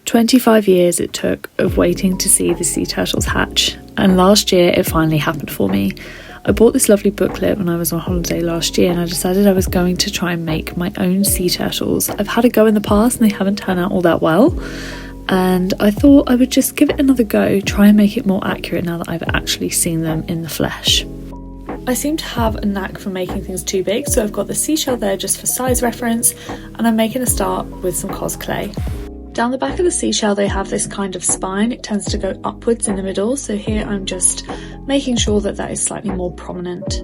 25 years it took of waiting to see the sea turtles hatch, and last year it finally happened for me. I bought this lovely booklet when I was on holiday last year, and I decided I was going to try and make my own sea turtles. I've had a go in the past and they haven't turned out all that well, and I thought I would just give it another go, try and make it more accurate now that I've actually seen them in the flesh. I seem to have a knack for making things too big, so I've got the seashell there just for size reference, and I'm making a start with some cos clay. Down the back of the seashell they have this kind of spine. It tends to go upwards in the middle, so here I'm just making sure that that is slightly more prominent.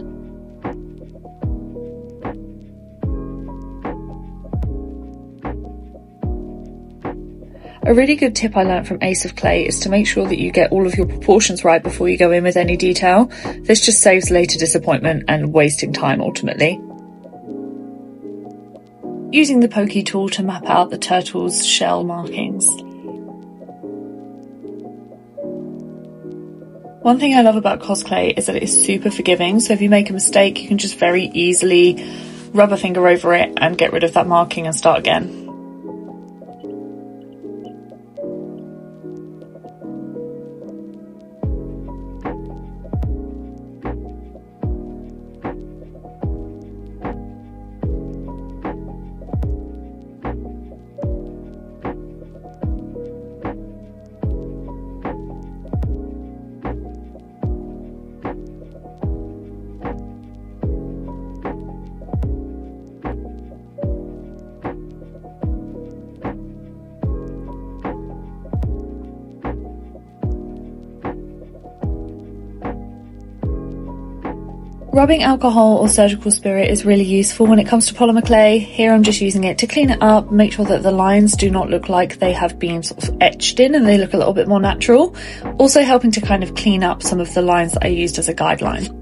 A really good tip I learnt from Ace of Clay is to make sure that you get all of your proportions right before you go in with any detail. This just saves later disappointment and wasting time ultimately. Using the pokey tool to map out the turtle's shell markings. One thing I love about cos clay is that it is super forgiving, so if you make a mistake you can just very easily rub a finger over it and get rid of that marking and start again. Rubbing alcohol or surgical spirit is really useful when it comes to polymer clay. Here I'm just using it to clean it up, make sure that the lines do not look like they have been sort of etched in and they look a little bit more natural. Also helping to kind of clean up some of the lines that I used as a guideline.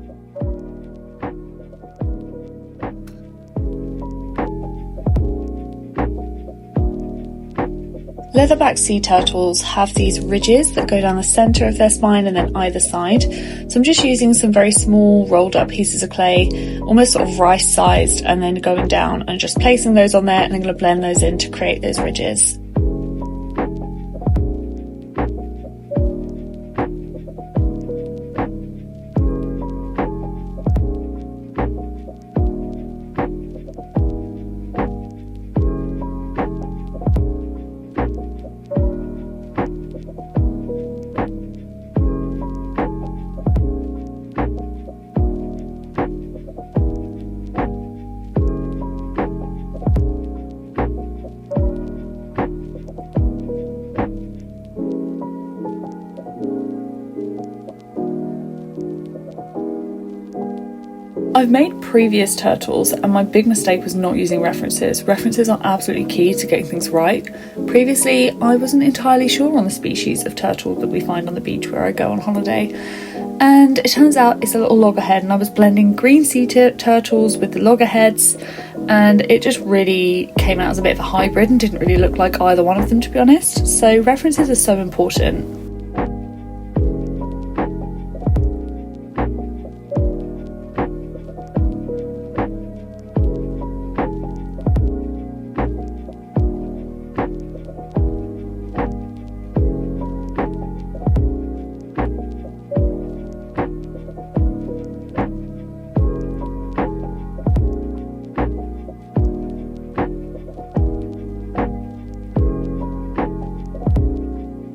Leatherback sea turtles have these ridges that go down the centre of their spine and then either side. So I'm just using some very small rolled up pieces of clay, almost sort of rice sized, and then going down and just placing those on there, and I'm going to blend those in to create those ridges. I've made previous turtles and my big mistake was not using references. References are absolutely key to getting things right. Previously, I wasn't entirely sure on the species of turtle that we find on the beach where I go on holiday. And it turns out it's a little loggerhead, and I was blending green sea turtles with the loggerheads, and it just really came out as a bit of a hybrid and didn't really look like either one of them, to be honest. So references are so important.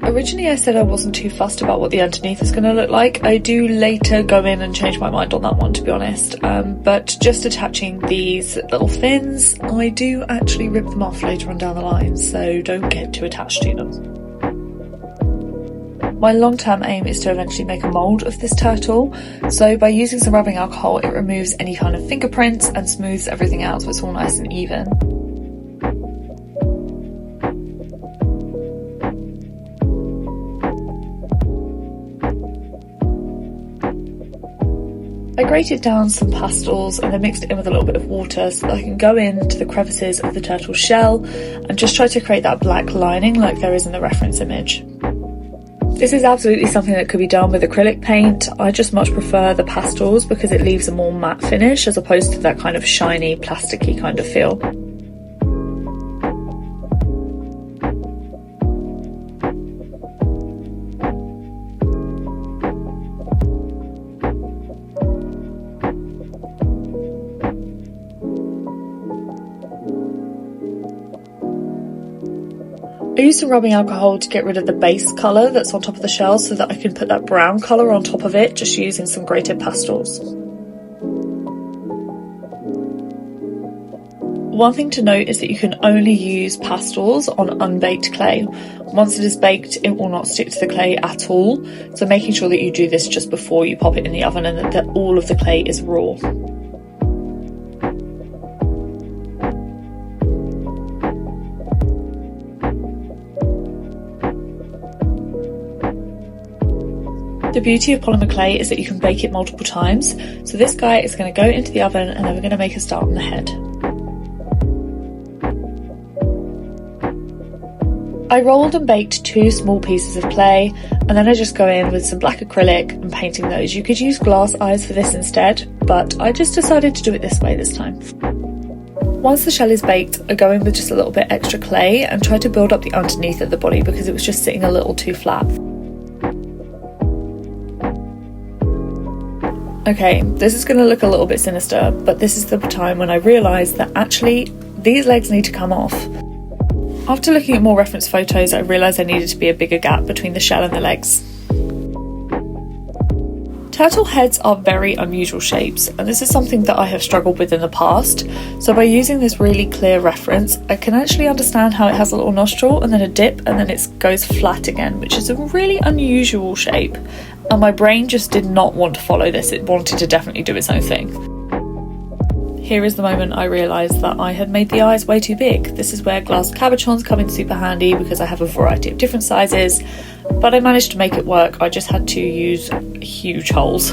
Originally I said I wasn't too fussed about what the underneath is going to look like. I do later go in and change my mind on that one, to be honest, but just attaching these little fins, I do actually rip them off later on down the line, so don't get too attached to them. My long-term aim is to eventually make a mould of this turtle, so by using some rubbing alcohol it removes any kind of fingerprints and smooths everything out so it's all nice and even. I grated down some pastels and then mixed it in with a little bit of water so that I can go into the crevices of the turtle's shell and just try to create that black lining like there is in the reference image. This is absolutely something that could be done with acrylic paint. I just much prefer the pastels because it leaves a more matte finish as opposed to that kind of shiny, plasticky kind of feel. I use some rubbing alcohol to get rid of the base colour that's on top of the shell so that I can put that brown colour on top of it, just using some grated pastels. One thing to note is that you can only use pastels on unbaked clay. Once it is baked, it will not stick to the clay at all, so making sure that you do this just before you pop it in the oven and that all of the clay is raw. The beauty of polymer clay is that you can bake it multiple times, so this guy is going to go into the oven and then we're going to make a start on the head. I rolled and baked 2 small pieces of clay, and then I just go in with some black acrylic and painting those. You could use glass eyes for this instead, but I just decided to do it this way this time. Once the shell is baked, I go in with just a little bit extra clay and try to build up the underneath of the body because it was just sitting a little too flat. Okay, this is going to look a little bit sinister, but this is the time when I realised that actually these legs need to come off. After looking at more reference photos, I realised there needed to be a bigger gap between the shell and the legs. Turtle heads are very unusual shapes, and this is something that I have struggled with in the past, so by using this really clear reference, I can actually understand how it has a little nostril and then a dip and then it goes flat again, which is a really unusual shape, and my brain just did not want to follow this. It wanted to definitely do its own thing. Here is the moment I realised that I had made the eyes way too big. This is where glass cabochons come in super handy because I have a variety of different sizes, but I managed to make it work. I just had to use huge holes.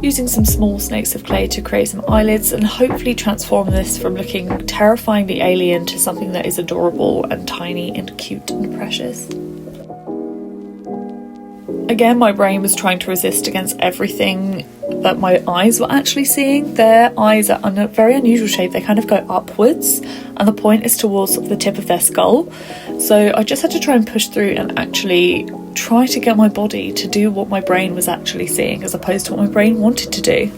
Using some small snakes of clay to create some eyelids and hopefully transform this from looking terrifyingly alien to something that is adorable and tiny and cute and precious. Again, my brain was trying to resist against everything that my eyes were actually seeing. Their eyes are a very unusual shape. They kind of go upwards and the point is towards the tip of their skull. So I just had to try and push through and actually try to get my body to do what my brain was actually seeing as opposed to what my brain wanted to do.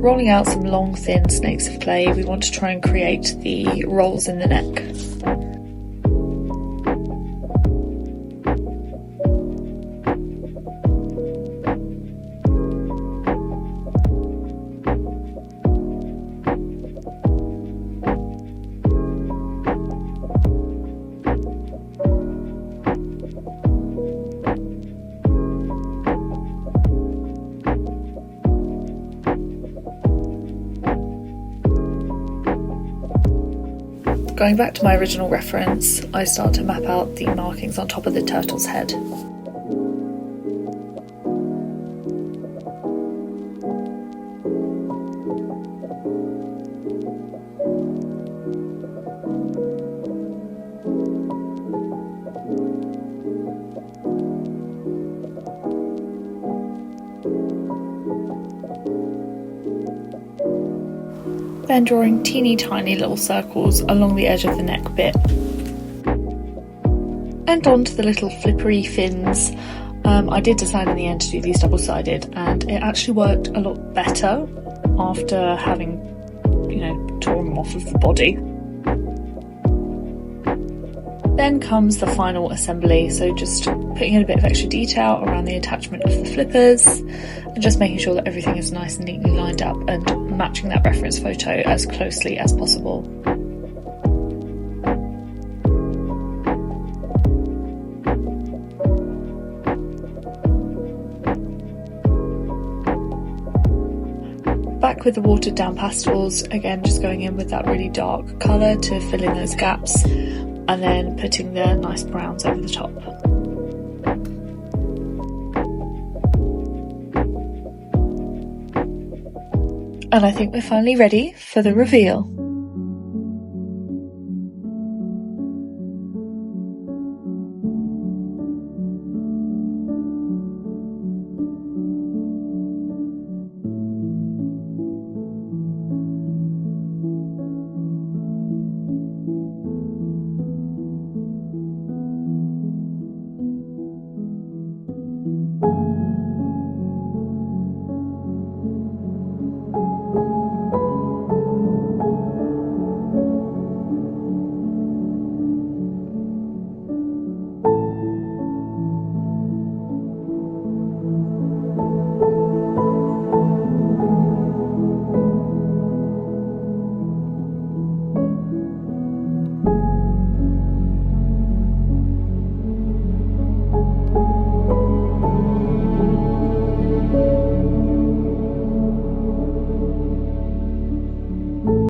Rolling out some long thin snakes of clay, we want to try and create the rolls in the neck. Going back to my original reference, I start to map out the markings on top of the turtle's head. Then drawing teeny tiny little circles along the edge of the neck bit. And onto the little flippery fins. I did decide in the end to do these double-sided, and it actually worked a lot better after having, torn them off of the body. Then comes the final assembly, so just putting in a bit of extra detail around the attachment of the flippers and just making sure that everything is nice and neatly lined up and matching that reference photo as closely as possible. Back with the watered down pastels, again just going in with that really dark colour to fill in those gaps, and then putting the nice browns over the top. And I think we're finally ready for the reveal.